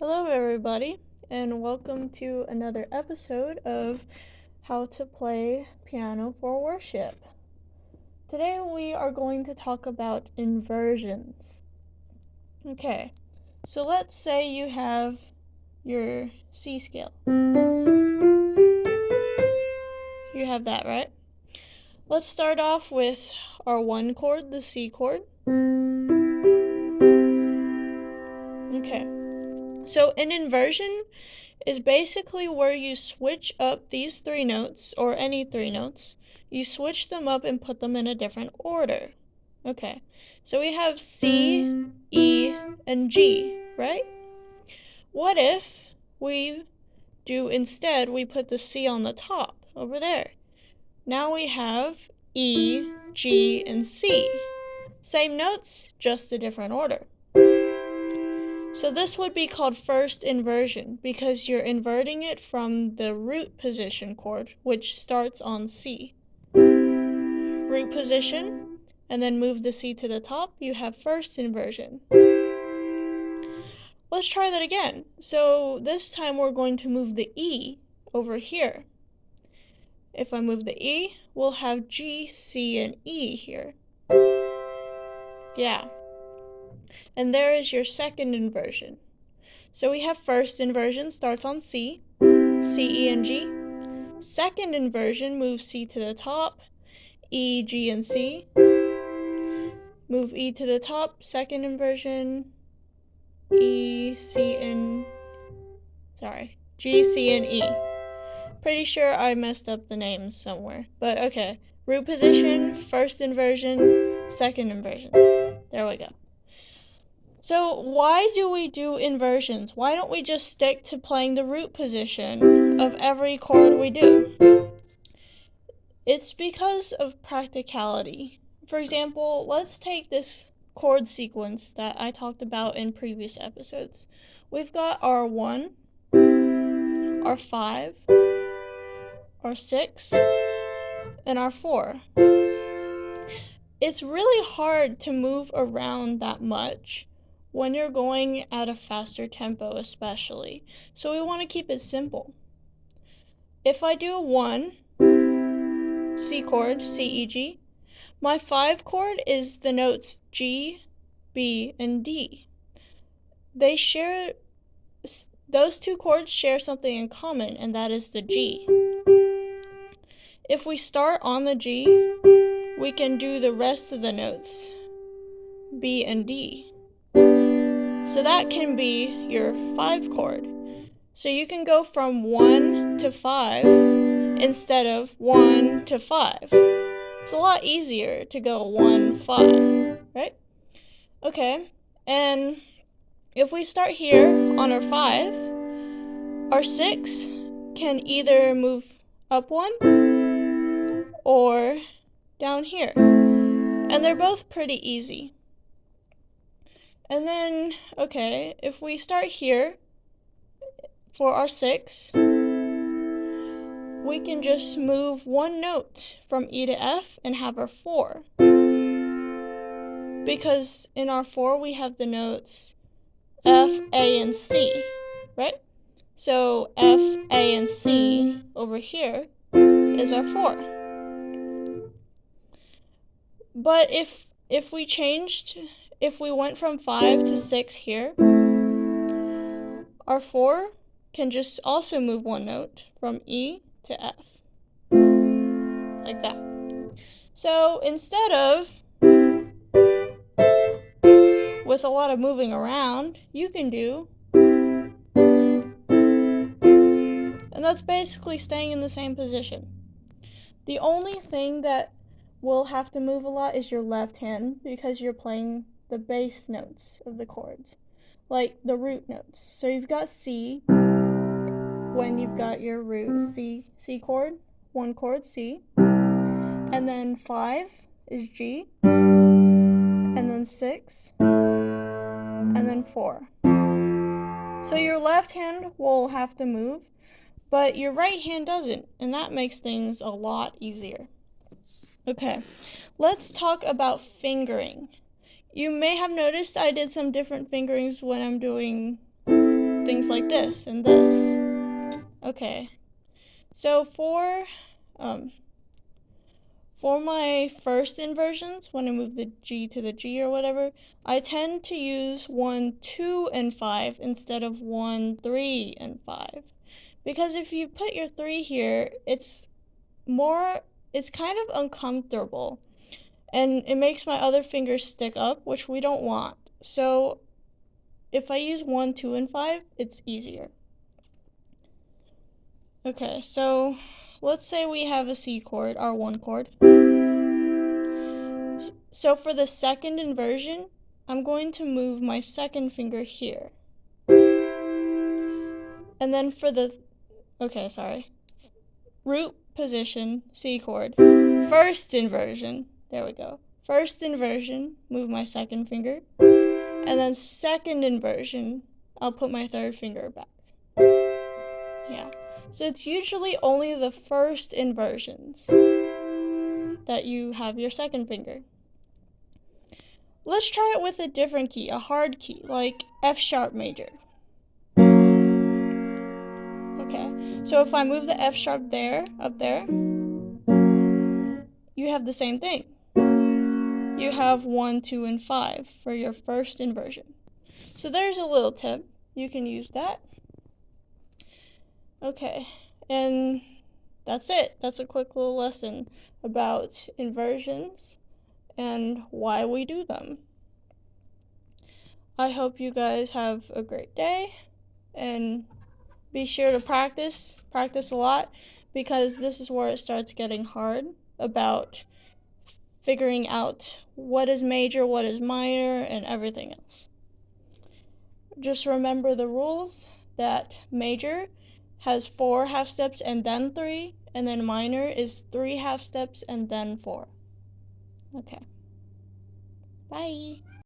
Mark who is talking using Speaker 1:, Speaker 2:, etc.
Speaker 1: Hello, everybody, and welcome to another episode of How to Play Piano for Worship. Today we are going to talk about inversions. Okay, so let's say you have your C scale. You have that, right? Let's start off with our one chord, the C chord. Okay, so an inversion is basically where you switch up these three notes, or any three notes. You switch them up and put them in a different order. Okay, so we have C, E, and G, right? What if we put the C on the top, over there. Now we have E, G, and C. Same notes, just a different order. So this would be called first inversion because you're inverting it from the root position chord, which starts on C. Root position, and then move the C to the top, you have first inversion. Let's try that again. So this time we're going to move the E over here. If I move the E, we'll have G, C, and E here. Yeah. And there is your second inversion. So we have first inversion starts on C, C, E, and G. Second inversion moves C to the top, E, G, and C. Move E to the top, second inversion, G, C, and E. Pretty sure I messed up the names somewhere, but okay. Root position, first inversion, second inversion. There we go. So why do we do inversions? Why don't we just stick to playing the root position of every chord we do? It's because of practicality. For example, let's take this chord sequence that I talked about in previous episodes. We've got our 1, our 5, our 6, and our 4. It's really hard to move around that much when you're going at a faster tempo especially. So we want to keep it simple. If I do 1, C chord, C, E, G, my 5 chord is the notes G, B, and D. Those two chords share something in common, and that is the G. If we start on the G, we can do the rest of the notes, B and D. So that can be your 5 chord. So you can go from 1 to 5 instead of 1 to 5. It's a lot easier to go 1, 5, right? Okay, and if we start here on our 5, our 6 can either move up 1 or down here. And they're both pretty easy. And then, okay, if we start here for our 6, we can just move one note from E to F and have our 4. Because in our 4 we have the notes F, A, and C, right? So F, A, and C over here is our 4. But if we went from 5 to 6 here, our 4 can just also move one note from E to F. Like that. So instead of with a lot of moving around, you can do, and that's basically staying in the same position. The only thing that will have to move a lot is your left hand because you're playing the bass notes of the chords, like the root notes. So you've got C when you've got your root C chord, one chord C, and then 5 is G, and then 6, and then 4. So your left hand will have to move, but your right hand doesn't, and that makes things a lot easier. Okay, let's talk about fingering. You may have noticed I did some different fingerings when I'm doing things like this and this. Okay, so for my first inversions, when I move the G to the G or whatever, I tend to use 1, 2, and 5 instead of 1, 3, and 5. Because if you put your 3 here, it's kind of uncomfortable. And it makes my other fingers stick up, which we don't want. So if I use 1, 2, and 5, it's easier. Okay, so let's say we have a C chord, our 1 chord. So for the second inversion, I'm going to move my second finger here. And then for the, root position, C chord, first inversion, there we go. First inversion, move my second finger. And then second inversion, I'll put my third finger back. Yeah. So it's usually only the first inversions that you have your second finger. Let's try it with a different key, a hard key, like F sharp major. Okay, so if I move the F sharp up there, you have the same thing. You have 1, 2, and 5 for your first inversion. So there's a little tip. You can use that. Okay, and that's it. That's a quick little lesson about inversions and why we do them. I hope you guys have a great day, and be sure to practice a lot, because this is where it starts getting hard about figuring out what is major, what is minor, and everything else. Just remember the rules that major has 4 half steps and then 3, and then minor is 3 half steps and then 4. Okay. Bye.